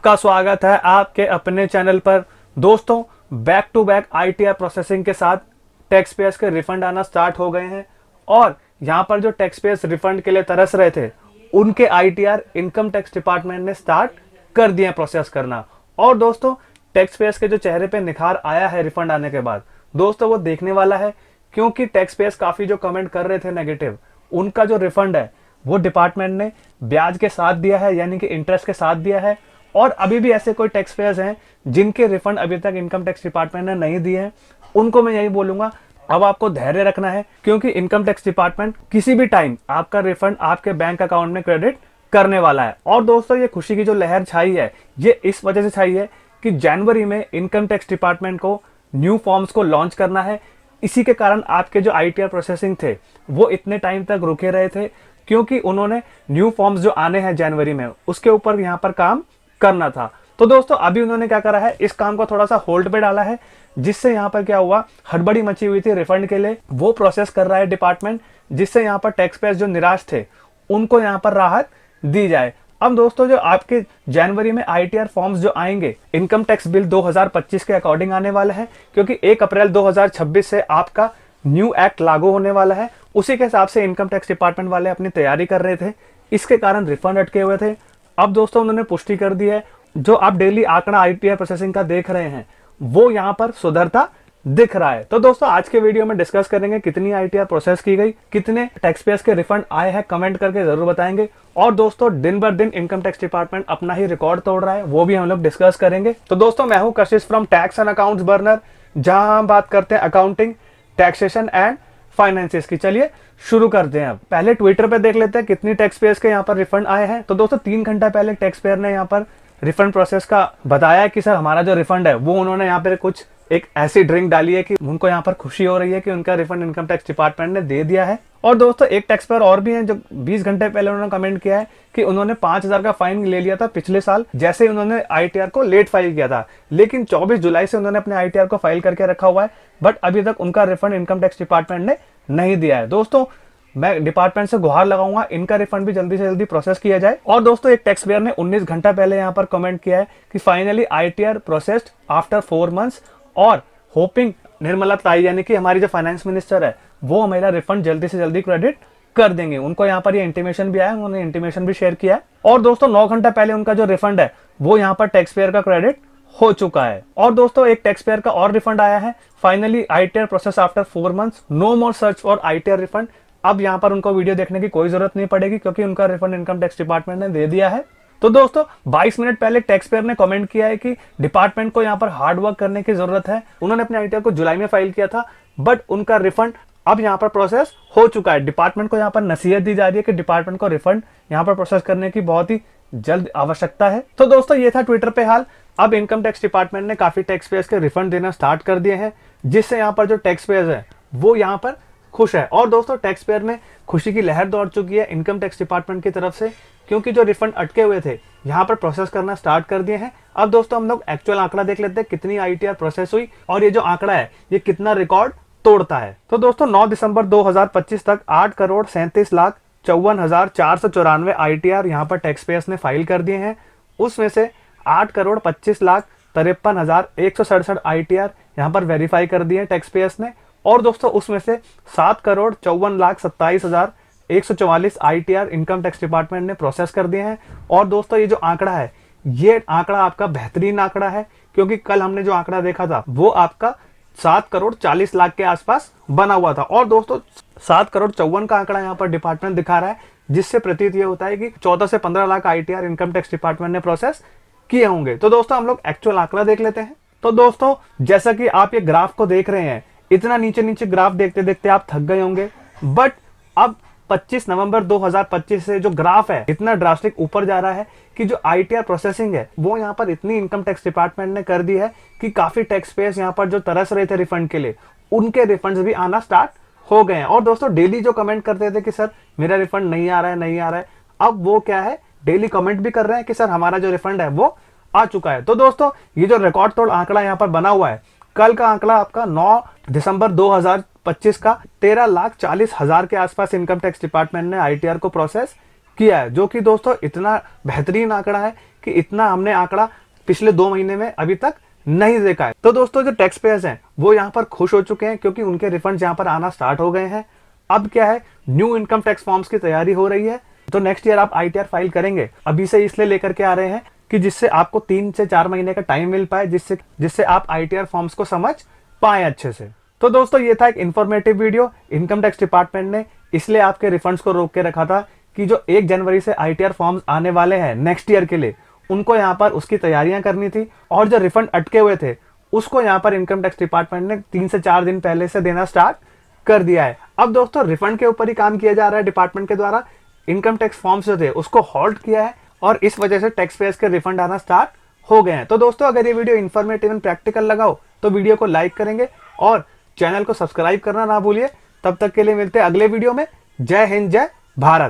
आपका स्वागत है आपके अपने चैनल पर। दोस्तों, back to back ITR processing के साथ टैक्स पेयर्स के रिफंड आना स्टार्ट हो गए हैं और यहाँ पर जो टैक्स पेयर्स रिफंड के लिए तरस रहे थे उनके आईटीआर इनकम टैक्स डिपार्टमेंट ने स्टार्ट कर दिए प्रोसेस करना। और दोस्तों, टैक्स पेयर्स के जो चेहरे पे निखार आया है रिफंड आने के बाद, दोस्तों वो देखने वाला है, क्योंकि टैक्स पेयर्स काफी जो कमेंट कर रहे थे नेगेटिव, उनका जो रिफंड है वो डिपार्टमेंट ने ब्याज के साथ दिया है, यानी कि इंटरेस्ट के साथ दिया है। और अभी भी ऐसे कोई टैक्स पेयर्स हैं जिनके रिफंड अभी तक इनकम टैक्स डिपार्टमेंट ने नहीं दिए हैं, उनको मैं यही बोलूंगा, अब आपको धैर्य रखना है, क्योंकि इनकम टैक्स डिपार्टमेंट किसी भी टाइम आपका रिफंड आपके बैंक अकाउंट में क्रेडिट करने वाला है। और दोस्तों, ये खुशी की जो लहर छाई है ये इस वजह से छाई है कि जनवरी में इनकम टैक्स डिपार्टमेंट को न्यू फॉर्म्स को लॉन्च करना है। इसी के कारण आपके जो आईटीआर प्रोसेसिंग थे वो इतने टाइम तक रुके रहे थे, क्योंकि उन्होंने न्यू फॉर्म्स जो आने हैं जनवरी में उसके ऊपर यहाँ पर काम करना था। तो दोस्तों, अभी उन्होंने क्या करा है, इस काम को थोड़ा सा होल्ड पे डाला है, जिससे यहाँ पर क्या हुआ, हड़बड़ी मची हुई थी रिफंड के लिए, वो प्रोसेस कर रहा है डिपार्टमेंट, जिससे यहाँ पर टैक्स पेयर्स जो निराश थे उनको यहाँ पर राहत दी जाए। अब दोस्तों, जो आपके जनवरी में आईटीआर फॉर्म्स जो आएंगे इनकम टैक्स बिल 2025 के अकॉर्डिंग आने वाले हैं, क्योंकि 1 अप्रैल 2026 से आपका न्यू एक्ट लागू होने वाला है। उसी के हिसाब से इनकम टैक्स डिपार्टमेंट वाले अपनी तैयारी कर रहे थे, इसके कारण रिफंड अटके हुए थे। अब दोस्तों, उन्होंने पुष्टि कर दी है, जो आप डेली आंकड़ा आईटीआर प्रोसेसिंग का देख रहे हैं वो यहाँ पर सुधरता दिख रहा है। तो दोस्तों, आज के वीडियो में डिस्कस करेंगे कितनी आईटीआर प्रोसेस की गई, कितने टैक्स पेयर्स के रिफंड आए हैं, कमेंट करके जरूर बताएंगे। और दोस्तों, दिन बर दिन इनकम टैक्स डिपार्टमेंट अपना ही रिकॉर्ड तोड़ रहा है, वो भी हम लोग डिस्कस करेंगे। तो दोस्तों, मैं हूं कशिश from tax and accounts burner, जहां हम बात करते हैं अकाउंटिंग, टैक्सेशन एंड फाइनेंसिस की। चलिए शुरू करते हैं। अब पहले ट्विटर पे देख लेते हैं कितनी टैक्स पेयर्स के यहाँ पर रिफंड आए हैं। तो दोस्तों, 3 घंटा पहले टैक्स पेयर ने यहाँ पर रिफंड प्रोसेस का बताया कि सर हमारा जो रिफंड है वो उन्होंने यहाँ पर कुछ एक ऐसी ड्रिंक डाली है कि उनको यहाँ पर खुशी हो रही है कि उनका रिफंड इनकम टैक्स डिपार्टमेंट ने दे दिया है। और दोस्तों, एक टैक्स पेयर और भी हैं जो 20 घंटे पहले उन्होंने कमेंट किया है कि उन्होंने 5,000 का फाइन ले लिया था पिछले साल, जैसे ही उन्होंने आईटीआर को लेट फाइल किया था, लेकिन 24 जुलाई से उन्होंने अपने आईटीआर को फाइल करके रखा हुआ है, बट अभी तक उनका रिफंड इनकम टैक्स डिपार्टमेंट ने नहीं दिया है। दोस्तों, मैं डिपार्टमेंट से गुहार लगाऊंगा इनका रिफंड भी जल्दी से जल्दी प्रोसेस किया जाए। और दोस्तों, एक टैक्स पेयर ने 19 घंटा पहले यहाँ पर कमेंट किया है कि finally ITR processed after 4 months, और होपिंग निर्मला ताई यानी कि हमारी जो फाइनेंस मिनिस्टर है वो हमारा रिफंड जल्दी से जल्दी क्रेडिट कर देंगे। उनको यहाँ पर ये इंटीमेशन भी आया, उन्होंने इंटीमेशन भी शेयर किया है। और दोस्तों, 9 घंटा पहले उनका जो रिफंड है वो यहाँ पर टैक्स पेयर का क्रेडिट हो चुका है। और दोस्तों, एक टैक्स पेयर का और रिफंड आया है, finally ITR process after 4 months, no more search for ITR refund. अब यहाँ पर उनको वीडियो देखने की कोई जरूरत नहीं पड़ेगी, क्योंकि उनका रिफंड इनकम टैक्स डिपार्टमेंट ने दे दिया है। तो दोस्तों, 22 मिनट पहले टैक्स पेयर ने कमेंट किया है कि डिपार्टमेंट को यहाँ पर हार्ड वर्क करने की जरूरत है। उन्होंने अपने आईटीआर को जुलाई में फाइल किया था, बट उनका रिफंड अब यहाँ पर प्रोसेस हो चुका है। डिपार्टमेंट को यहाँ पर नसीहत दी जा रही है कि डिपार्टमेंट को रिफंड यहाँ पर प्रोसेस करने की बहुत ही जल्द आवश्यकता है। तो दोस्तों, ये था ट्विटर पे हाल। अब इनकम टैक्स डिपार्टमेंट ने काफी टैक्स पेयर्स के रिफंड देना स्टार्ट कर दिए हैं, जिससे यहाँ पर जो टैक्स पेयर्स है वो यहाँ पर खुश है। और दोस्तों, टैक्स पेयर में खुशी की लहर दौड़ चुकी है इनकम टैक्स डिपार्टमेंट की तरफ से, क्योंकि जो रिफंड अटके हुए थे यहाँ पर प्रोसेस करना स्टार्ट कर दिए हैं। अब दोस्तों, हम लोग एक्चुअल आंकड़ा देख लेते हैं कितनी आईटीआर प्रोसेस हुई और ये जो आंकड़ा है ये कितना रिकॉर्ड तोड़ता है। तो दोस्तों, 9 दिसंबर 2025 तक 8,37,54,494 आईटीआर यहाँ पर टैक्स पेयर्स ने फाइल कर दिए हैं। उसमें से 8,25,53,167 आईटीआर यहाँ पर वेरीफाई कर दिए टैक्स पेयर्स ने। और दोस्तों, उसमें से 7,54,27,144 आईटीआर इनकम टैक्स डिपार्टमेंट ने प्रोसेस कर दिए हैं। और दोस्तों, ये जो आंकड़ा है ये आंकड़ा आपका बेहतरीन आंकड़ा है, क्योंकि कल हमने जो आंकड़ा देखा था वो आपका 7,40,00,000 के आसपास बना हुआ था। और दोस्तों, 7,54,00,000 का आंकड़ा यहाँ पर डिपार्टमेंट दिखा रहा है, जिससे प्रतीत ये होता है कि 14 से 15 lakh ITR income tax department ने प्रोसेस किए होंगे। तो दोस्तों, हम लोग एक्चुअल आंकड़ा देख लेते हैं। तो दोस्तों, जैसा कि आप ये ग्राफ को देख रहे हैं, इतना नीचे नीचे ग्राफ देखते देखते आप थक गए होंगे, बट अब 25 नवंबर 2025 से जो ग्राफ है इतना ड्रास्टिक ऊपर जा रहा है कि जो आईटीआर प्रोसेसिंग है वो यहाँ पर इतनी इनकम टैक्स डिपार्टमेंट ने कर दी है कि काफी टैक्स पेयर्स यहाँ पर जो तरस रहे थे रिफंड के लिए, उनके रिफंड्स भी आना स्टार्ट हो गए हैं। और दोस्तों, डेली जो कमेंट करते थे कि सर मेरा रिफंड नहीं आ रहा है, नहीं आ रहा है, अब वो क्या है, डेली कमेंट भी कर रहे हैं कि सर हमारा जो रिफंड है वो आ चुका है। तो दोस्तों, ये जो रिकॉर्ड तोड़ आंकड़ा यहाँ पर बना हुआ है, कल का आंकड़ा आपका 9 दिसंबर 2025 का 13,40,000 के आसपास इनकम टैक्स डिपार्टमेंट ने आईटीआर को प्रोसेस किया है, जो कि दोस्तों इतना बेहतरीन आंकड़ा है कि इतना हमने आंकड़ा पिछले 2 महीने में अभी तक नहीं देखा है। तो दोस्तों जो टैक्स पेयर्स हैं वो यहाँ पर खुश हो चुके हैं क्योंकि उनके रिफंड यहाँ पर आना स्टार्ट हो गए हैं। अब क्या है, न्यू इनकम टैक्स फॉर्म्स की तैयारी हो रही है। तो नेक्स्ट ईयर आप ITR फाइल करेंगे, अभी से इसलिए लेकर के आ रहे हैं कि जिससे आपको 3 से 4 महीने का टाइम मिल पाए, जिससे जिससे आप ITR फॉर्म्स को समझ पाए अच्छे से। तो दोस्तों ये था एक informative video. Income tax department ने इसलिए आपके रिफंड्स को रोक के रखा था कि जो 1 जनवरी से ITR फॉर्म्स आने वाले हैं नेक्स्ट ईयर के लिए, उनको यहाँ पर उसकी तैयारियां करनी थी, और जो रिफंड अटके हुए थे उसको यहाँ पर इनकम टैक्स डिपार्टमेंट ने 3 से 4 दिन पहले से देना स्टार्ट कर दिया है। अब दोस्तों रिफंड के ऊपर ही काम किया जा रहा है डिपार्टमेंट के द्वारा। इनकम टैक्स फॉर्म्स जो थे उसको हॉल्ट किया है और इस वजह से टैक्स पेयर्स के रिफंड आना स्टार्ट हो गए हैं। तो दोस्तों अगर ये वीडियो इन्फॉर्मेटिव एंड प्रैक्टिकल लगा हो तो वीडियो को लाइक करेंगे और चैनल को सब्सक्राइब करना ना भूलिए। तब तक के लिए मिलते हैं अगले वीडियो में। जय हिंद, जय भारत।